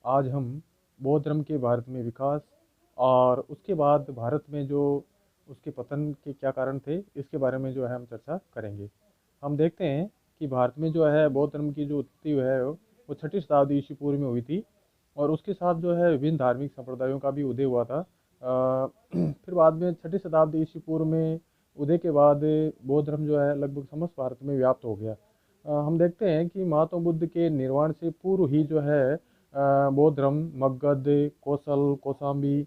आज हम बौद्ध धर्म के भारत में विकास और उसके बाद भारत में जो उसके पतन के क्या कारण थे, इसके बारे में जो है हम चर्चा करेंगे। हम देखते हैं कि भारत में जो है बौद्ध धर्म की जो उत्पत्ति है वो 6ठी शताब्दी ईस्वी पूर्व में हुई थी। और उसके साथ जो है विभिन्न धार्मिक संप्रदायों का भी उदय हुआ था। फिर बाद में 6ठी शताब्दी ईस्वी पूर्व में उदय के बाद बौद्ध धर्म जो है लगभग समस्त भारत में व्याप्त हो गया। हम देखते हैं कि महात्मा बुद्ध के निर्वाण से पूर्व ही जो है बौद्ध धर्म मगध, कौशल, कौशाम्बी,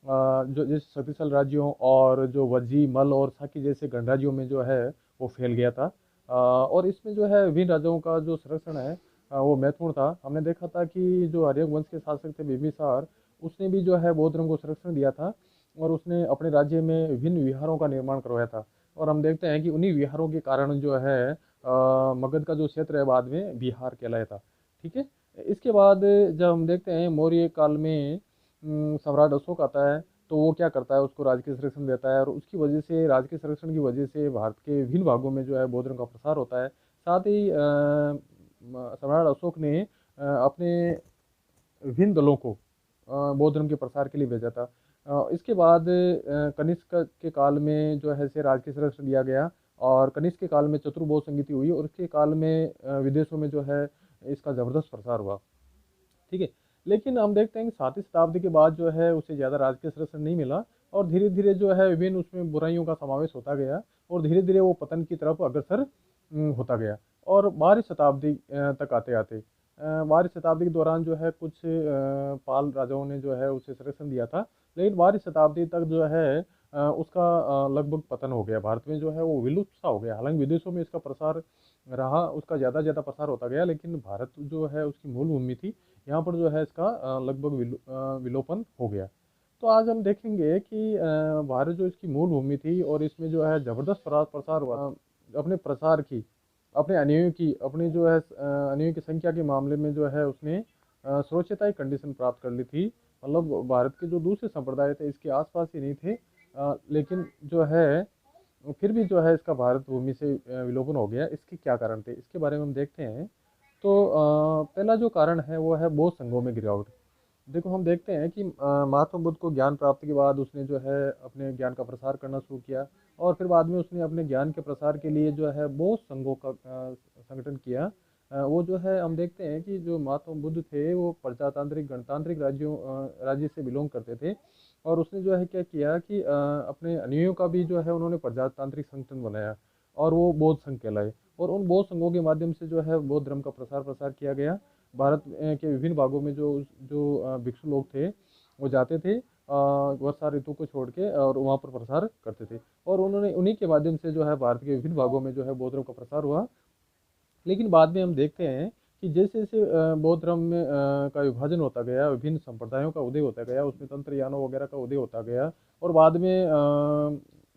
जो जैसे शक्तिशाली राज्यों और जो वज्जी, मल और साकी जैसे गणराज्यों में जो है वो फैल गया था। और इसमें जो है विभिन्न राज्यों का जो संरक्षण है वो महत्वपूर्ण था। हमने देखा था कि जो आर्य वंश के शासक थे बिंबिसार, उसने भी जो है बौद्ध धर्म को संरक्षण दिया था और उसने अपने राज्य में विभिन्न विहारों का निर्माण करवाया था। और हम देखते हैं कि उन्हीं विहारों के कारण जो है मगध का जो क्षेत्र है बाद में बिहार कहलाया था। ठीक है। इसके बाद जब हम देखते हैं मौर्य काल में सम्राट अशोक आता है, तो वो क्या करता है, उसको राजकीय संरक्षण देता है और उसकी वजह से, राजकीय संरक्षण की वजह से भारत के विभिन्न भागों में जो है बौद्ध धर्म का प्रसार होता है। साथ ही सम्राट अशोक ने अपने विभिन्न दलों को बौद्ध धर्म के प्रसार के लिए भेजा था। इसके बाद कनिष्क के काल में जो है से राजकीय संरक्षण दिया गया और कनिष्क के काल में चतुर्बौध संगीति हुई और उसके काल में विदेशों में जो है इसका जबरदस्त प्रसार हुआ। ठीक है। लेकिन हम देखते हैं कि 7वीं शताब्दी के बाद जो है उसे ज़्यादा राजकीय संरक्षण नहीं मिला और धीरे धीरे जो है विभिन्न उसमें बुराइयों का समावेश होता गया और धीरे धीरे वो पतन की तरफ अग्रसर होता गया। और 12वीं शताब्दी तक आते आते 12वीं शताब्दी के दौरान जो है कुछ पाल राजाओं ने जो है उसे संरक्षण दिया था। लेकिन 12वीं शताब्दी तक जो है उसका लगभग पतन हो गया। भारत में जो है वो विलुप्त सा हो गया। हालांकि विदेशों में इसका प्रसार रहा, उसका ज़्यादा ज़्यादा प्रसार होता गया, लेकिन भारत जो है उसकी मूल भूमि थी, यहाँ पर जो है इसका लगभग विलोपन हो गया। तो आज हम देखेंगे कि भारत जो इसकी मूल भूमि थी और इसमें जो है जबरदस्त प्रसार हुआ। अपने प्रसार की, अपने अनुयायियों की, अपनी जो है अनुयायियों की संख्या के मामले में जो है उसने सर्वोच्चता की कंडीशन प्राप्त कर ली थी। मतलब भारत के जो दूसरे संप्रदाय थे इसके आसपास ही नहीं थे। लेकिन जो है फिर भी जो है इसका भारत भूमि से विलोपन हो गया। इसके क्या कारण थे, इसके बारे में हम देखते हैं। तो पहला जो कारण है वो है बौद्ध संघों में गिरावट। देखो, हम देखते हैं कि महात्मा बुद्ध को ज्ञान प्राप्ति के बाद उसने जो है अपने ज्ञान का प्रसार करना शुरू किया और फिर बाद में उसने अपने ज्ञान के प्रसार के लिए जो है बौद्ध संघों का संगठन किया। वो जो है हम देखते हैं कि जो महात्मा बुद्ध थे वो प्रजातांत्रिक गणतांत्रिक राज्य से बिलोंग करते थे। और उसने जो है क्या किया कि अपने अनुयायियों का भी जो है उन्होंने प्रजातांत्रिक संगठन बनाया और वो बौद्ध संघ कहलाए। और उन बौद्ध संघों के माध्यम से जो है बौद्ध धर्म का प्रसार प्रसार किया गया। भारत के विभिन्न भागों में जो जो भिक्षु लोग थे वो जाते थे वर्षा ऋतु को छोड़ के और वहाँ पर प्रसार करते थे। और उन्होंने उन्हीं के माध्यम से जो है भारत के विभिन्न भागों में जो है बौद्ध धर्म का प्रसार हुआ। लेकिन बाद में हम देखते हैं कि जैसे जैसे बौद्ध धर्म में का विभाजन होता गया, विभिन्न संप्रदायों का उदय होता गया, उसमें तंत्र यानों वगैरह का उदय होता गया और बाद में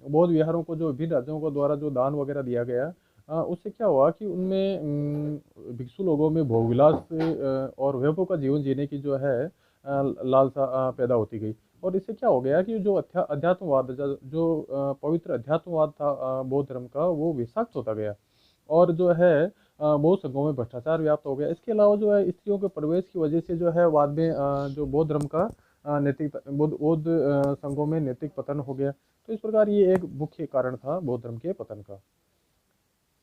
बौद्ध विहारों को जो विभिन्न राज्यों को द्वारा जो दान वगैरह दिया गया, उससे क्या हुआ कि उनमें भिक्षु लोगों में भोगविलास और वैभव का जीवन जीने की जो है लालसा पैदा होती गई। और इससे क्या हो गया कि जो अध्यात्मवाद, जो पवित्र अध्यात्मवाद था बौद्ध धर्म का, वो विषाक्त होता गया और जो है बहुत संघों में भ्रष्टाचार व्याप्त हो गया। इसके अलावा जो है स्त्रियों के प्रवेश की वजह से जो है बाद में जो बौद्ध धर्म का नैतिक बौद्ध संघों में नैतिक पतन हो गया। तो इस प्रकार ये एक मुख्य कारण था बौद्ध धर्म के पतन का।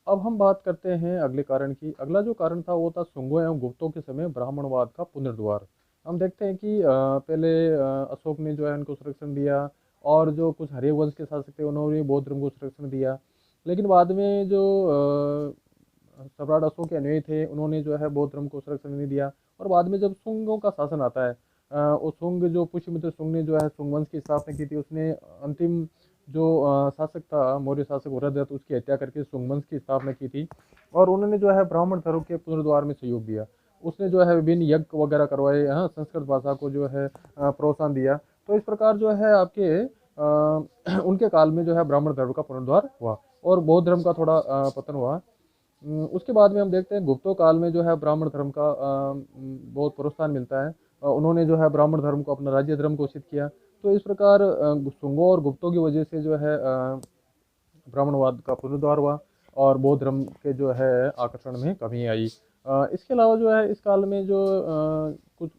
अब हम बात करते हैं अगले कारण की। अगला जो कारण था वो था शुंगों एवं गुप्तों के समय ब्राह्मणवाद का पुनर्द्वार। हम देखते हैं कि पहले अशोक ने जो है उनको संरक्षण दिया और जो कुछ हरे वंश के शासक थे उन्होंने बौद्ध धर्म को संरक्षण दिया। लेकिन बाद में जो सम्राट अशोक के अनुयायी थे उन्होंने जो है बौद्ध धर्म को संरक्षण नहीं दिया। और बाद में जब शुंगों का शासन आता है, वो शुंग जो पुष्यमित्र शुंग ने जो है शुंग वंश की स्थापना की थी, उसने अंतिम जो शासक था मौर्य शासक वृद्धरथ, उसकी हत्या करके शुंग वंश की स्थापना की थी। और उन्होंने जो है ब्राह्मण धर्म के पुनरुद्धार में सहयोग दिया। उसने जो है विभिन्न यज्ञ वगैरह करवाए, हाँ, संस्कृत भाषा को जो है प्रोत्साहन दिया। तो इस प्रकार जो है आपके उनके काल में जो है ब्राह्मण धर्म का पुनरुद्धार हुआ और बौद्ध धर्म का थोड़ा पतन हुआ। उसके बाद में हम देखते हैं गुप्तों काल में जो है ब्राह्मण धर्म का बहुत प्रोत्साहन मिलता है। उन्होंने जो है ब्राह्मण धर्म को अपना राज्य धर्म घोषित किया। तो इस प्रकार शुंगों और गुप्तों की वजह से जो है ब्राह्मणवाद का पुनरुद्धार हुआ और बौद्ध धर्म के जो है आकर्षण में कमी आई। इसके अलावा जो है इस काल में जो कुछ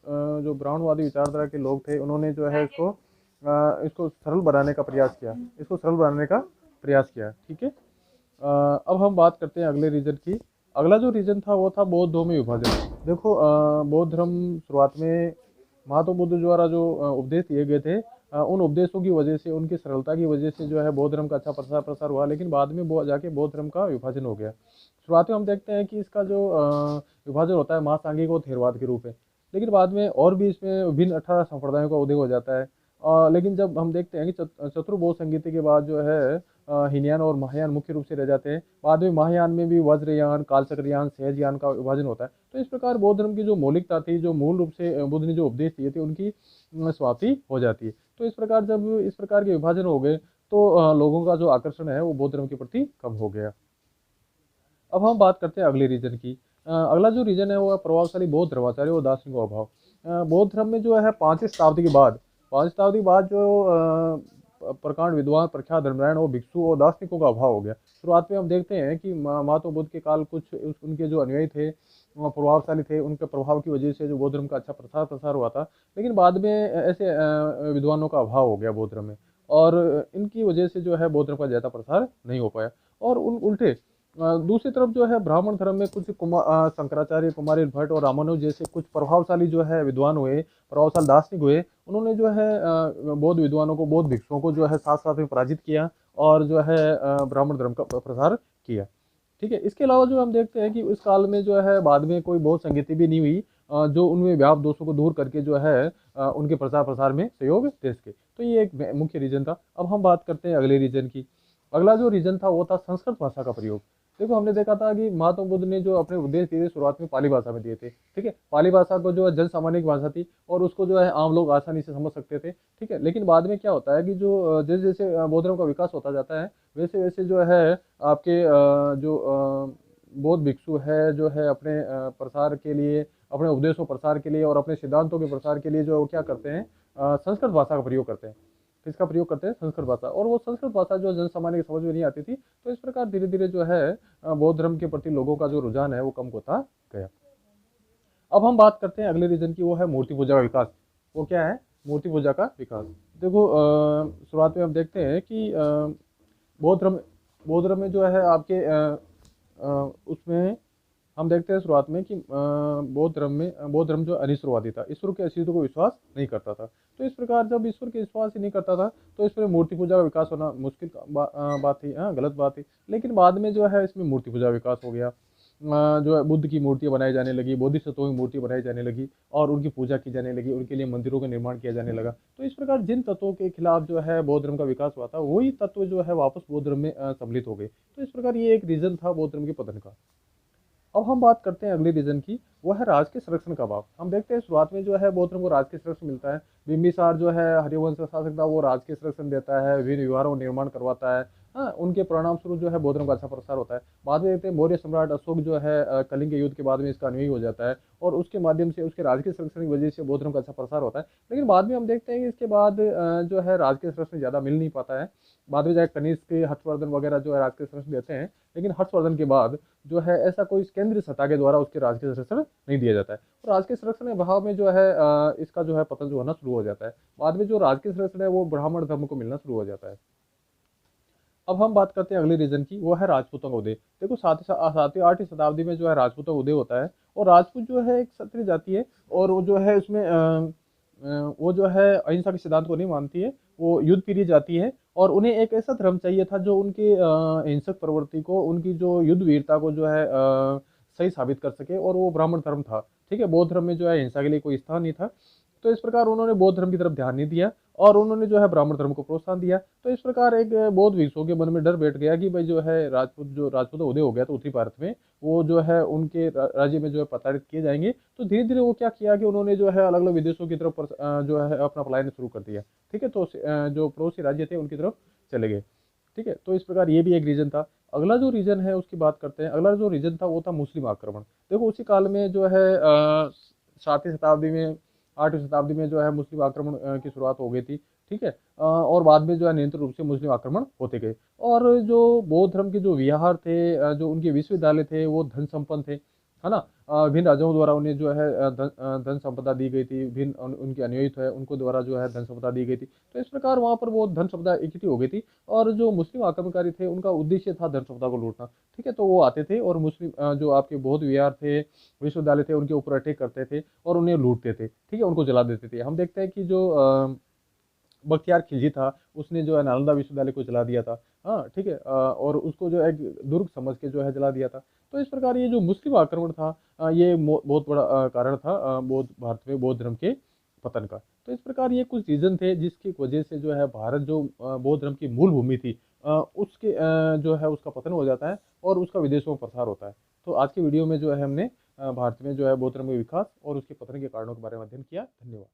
जो ब्राह्मणवादी विचारधारा के लोग थे, उन्होंने जो है इसको सरल बनाने का प्रयास किया, इसको सरल बनाने का प्रयास किया। ठीक है। अब हम बात करते हैं अगले रीजन की। अगला जो रीजन था वो था बौद्ध धर्म में विभाजन। देखो, बौद्ध धर्म शुरुआत में महात्मा बुद्ध द्वारा जो उपदेश दिए गए थे, उन उपदेशों की वजह से, उनकी सरलता की वजह से जो है बौद्ध धर्म का अच्छा प्रसार प्रसार हुआ, लेकिन बाद में जाके बौद्ध धर्म का विभाजन हो गया। शुरुआत में हम देखते हैं कि इसका जो विभाजन होता है महासांघिक और थेरवाद के रूप में, लेकिन बाद में और भी इसमें विभिन्न 18 संप्रदायों का उदय हो जाता है। लेकिन जब हम देखते हैं कि चतुर्बोध संगीति के बाद जो है हीनयान और महायान मुख्य रूप से रह जाते हैं। बाद में महायान में भी वज्रयान, कालचक्रयान, सहजयान का विभाजन होता है। तो इस प्रकार बौद्ध धर्म की जो मौलिकता थी, जो मूल रूप से बुद्ध ने जो उपदेश दिए थे, उनकी समाप्ति हो जाती है। तो इस प्रकार जब इस प्रकार के विभाजन हो गए तो लोगों का जो आकर्षण है वो बौद्ध धर्म के प्रति कम हो गया। अब हम बात करते हैं अगले रीजन की। अगला जो रीजन है वो है प्रभावशाली बौद्ध धर्माचार्य और दार्शनिकों का अभाव। बौद्ध धर्म में जो है 5वीं शताब्दी के बाद, 5वीं शताब्दी के बाद जो प्रकांड विद्वान, प्रख्यात धर्मरायण और भिक्षु और दार्शनिकों का अभाव हो गया। शुरुआत में हम देखते हैं कि महात्मा बुद्ध के काल कुछ उनके जो अनुयायी थे प्रभावशाली थे, उनके प्रभाव की वजह से जो बौद्ध धर्म का अच्छा प्रसार प्रसार हुआ था, लेकिन बाद में ऐसे विद्वानों का अभाव हो गया बौद्ध धर्म में, और इनकी वजह से जो है बौद्ध धर्म का ज़्यादा प्रसार नहीं हो पाया। और उल्टे दूसरी तरफ जो है ब्राह्मण धर्म में कुछ शंकराचार्य, कुमारी भट्ट और रामानुज जैसे कुछ प्रभावशाली जो है विद्वान हुए, प्रभावशाली दार्शनिक हुए। उन्होंने जो है बौद्ध विद्वानों को, बौद्ध भिक्षुओं को जो है साथ साथ में पराजित किया और जो है ब्राह्मण धर्म का प्रसार किया। ठीक है। इसके अलावा जो हम देखते हैं कि इस काल में जो है बाद में कोई बौद्ध संगीति भी नहीं हुई जो उनमें व्याप दोषों को दूर करके जो है उनके प्रचार प्रसार में सहयोग दे सके। तो ये एक मुख्य रीजन था। अब हम बात करते हैं अगले रीजन की। अगला जो रीजन था वो था संस्कृत भाषा का प्रयोग। देखो, हमने देखा था कि महात्मा बुद्ध ने जो अपने उपदेश दिए थे शुरुआत में पाली भाषा में दिए थे। ठीक है। पाली भाषा को जो है जन सामान्य की भाषा थी और उसको जो है आम लोग आसानी से समझ सकते थे। ठीक है। लेकिन बाद में क्या होता है कि जो जैसे जैसे बौद्ध धर्म का विकास होता जाता है, वैसे वैसे जो है आपके जो बौद्ध भिक्षु है जो है अपने प्रसार के लिए, अपने उपदेशों प्रसार के लिए और अपने सिद्धांतों के प्रसार के लिए जो क्या करते हैं, संस्कृत भाषा का प्रयोग करते हैं। किसका प्रयोग करते हैं? संस्कृत भाषा। और वो संस्कृत भाषा जो जन सामान्य की समझ में नहीं आती थी। तो इस प्रकार धीरे धीरे जो है बौद्ध धर्म के प्रति लोगों का जो रुझान है वो कम होता गया। अब हम बात करते हैं अगले रीजन की, वो है मूर्ति पूजा का विकास। वो क्या है? मूर्ति पूजा का विकास। देखो, शुरुआत में हम देखते हैं कि बौद्ध धर्म में जो है आपके उसमें हम देखते हैं शुरुआत में कि बौद्ध धर्म जो अनिश्वरवादी था, ईश्वर के अस्तित्व को विश्वास नहीं करता था। तो इस प्रकार जब ईश्वर के विश्वास ही नहीं करता था तो इसमें मूर्ति पूजा का विकास होना मुश्किल बात थी, गलत बात थी। लेकिन बाद में जो है इसमें मूर्ति पूजा का विकास हो गया। जो है बुद्ध की मूर्तियाँ बनाई जाने लगी, बोधिसत्वों की मूर्ति बनाई जाने लगी और उनकी पूजा की जाने लगी, उनके लिए मंदिरों का निर्माण किया जाने लगा। तो इस प्रकार जिन तत्वों के खिलाफ जो है बौद्ध धर्म का विकास हुआ था, वही तत्व जो है वापस बौद्ध धर्म में सम्मिलित हो गए। तो इस प्रकार ये एक रीजन था बौद्ध धर्म के पतन का। अब हम बात करते हैं अगले रीजन की, वो है राज के संरक्षण का अभाव। हम देखते हैं शुरुआत में जो है बौद्ध धर्म को राज के संरक्षण मिलता है। बिंबिसार जो है हरिवंश का शासक था, वो राज के संरक्षण देता है, विभिन्न विहारों का निर्माण करवाता है। हाँ, उनके परिणाम स्वरूप जो है बौद्ध धर्म का अच्छा प्रसार होता है। बाद में देखते हैं मौर्य सम्राट अशोक जो है कलिंग के युद्ध के बाद में इसका अनुयायी हो जाता है और उसके माध्यम से, उसके राज के संरक्षण की वजह से बौद्ध धर्म का अच्छा प्रसार होता है। लेकिन बाद में हम देखते हैं कि इसके बाद जो है राज के संरक्षण ज़्यादा मिल नहीं पाता है। बाद में जाए कनिष्क, हर्षवर्धन वगैरह जो है राज के संरक्षण देते हैं, लेकिन हर्षवर्धन के बाद जो है ऐसा कोई केंद्रीय सत्ता के द्वारा उसके राज के संरक्षण नहीं दिया जाता है। और राज के संरक्षण के अभाव में जो है इसका जो है पतन जो होना शुरू हो जाता है। बाद में जो राज के संरक्षण है वो ब्राह्मण धर्म को मिलना शुरू हो जाता है। अब हम बात करते हैं अगले रीजन की, वो है राजपूतों का उदय। देखो, 7वीं 8वीं शताब्दी में जो है राजपूतों का उदय होता है। और राजपूत जो है एक क्षत्रिय जाति है और वो जो है उसमें वो जो है अहिंसा के सिद्धांत को नहीं मानती है, वो युद्ध प्रिय जाति है। और उन्हें एक ऐसा धर्म चाहिए था जो उनके हिंसक प्रवृत्ति को, उनकी जो युद्ध वीरता को जो है सही साबित कर सके, और वो ब्राह्मण धर्म था। ठीक है। बौद्ध धर्म में जो है हिंसा के लिए कोई स्थान नहीं था। तो इस प्रकार उन्होंने बौद्ध धर्म की तरफ ध्यान नहीं दिया और उन्होंने जो है ब्राह्मण धर्म को प्रोत्साहन दिया। तो इस प्रकार एक बौद्ध भिक्षुओं के मन में डर बैठ गया कि भाई जो है राजपूत उदय हो गया तो उत्तरी भारत में वो जो है उनके राज्य में जो है प्रताड़ित किए जाएंगे। तो धीरे धीरे वो क्या किया कि उन्होंने जो है अलग अलग विदेशों की तरफ जो है अपना पलायन शुरू कर दिया। ठीक है। तो जो पड़ोसी राज्य थे उनकी तरफ चले गए। ठीक है। तो इस प्रकार ये भी एक रीजन था। अगला जो रीजन है उसकी बात करते हैं। अगला जो रीजन था वो था मुस्लिम आक्रमण। देखो, उसी काल में जो है 7वीं शताब्दी में, 8वीं शताब्दी में जो है मुस्लिम आक्रमण की शुरुआत हो गई थी। ठीक है। और बाद में जो है निरंतर रूप से मुस्लिम आक्रमण होते गए। और जो बौद्ध धर्म के जो विहार थे, जो उनके विश्वविद्यालय थे, वो धन संपन्न थे, है ना। भिन्न राजाओं द्वारा उन्हें जो है धन संपदा दी गई थी, भिन्न उनके अनुयायी थे उनको द्वारा जो है धन संपदा दी गई थी। तो इस प्रकार वहाँ पर वो धन संपदा इकट्ठी हो गई थी। और जो मुस्लिम आक्रमणकारी थे उनका उद्देश्य था धन संपदा को लूटना। ठीक है, तो वो आते थे और मुस्लिम जो आपके बौद्ध विहार थे, विश्वविद्यालय थे, उनके ऊपर अटैक करते थे और उन्हें लूटते थे। ठीक है, उनको जला देते थे। हम देखते हैं कि जो बख्तियार खिलजी था, उसने जो है नालंदा विश्वविद्यालय को जला दिया था। हाँ, ठीक है, और उसको जो है एक दुर्ग समझ के जो है जला दिया था। तो इस प्रकार ये जो मुस्लिम आक्रमण था, ये बहुत बड़ा कारण था बौद्ध भारत में बौद्ध धर्म के पतन का। तो इस प्रकार ये कुछ रीजन थे जिसकी वजह से जो है भारत जो बौद्ध धर्म की मूल भूमि थी, उसके जो है उसका पतन हो जाता है और उसका विदेशों में प्रसार होता है। तो आज के वीडियो में जो है हमने भारत में जो है बौद्ध धर्म के विकास और उसके पतन के कारणों के बारे में अध्ययन किया। धन्यवाद।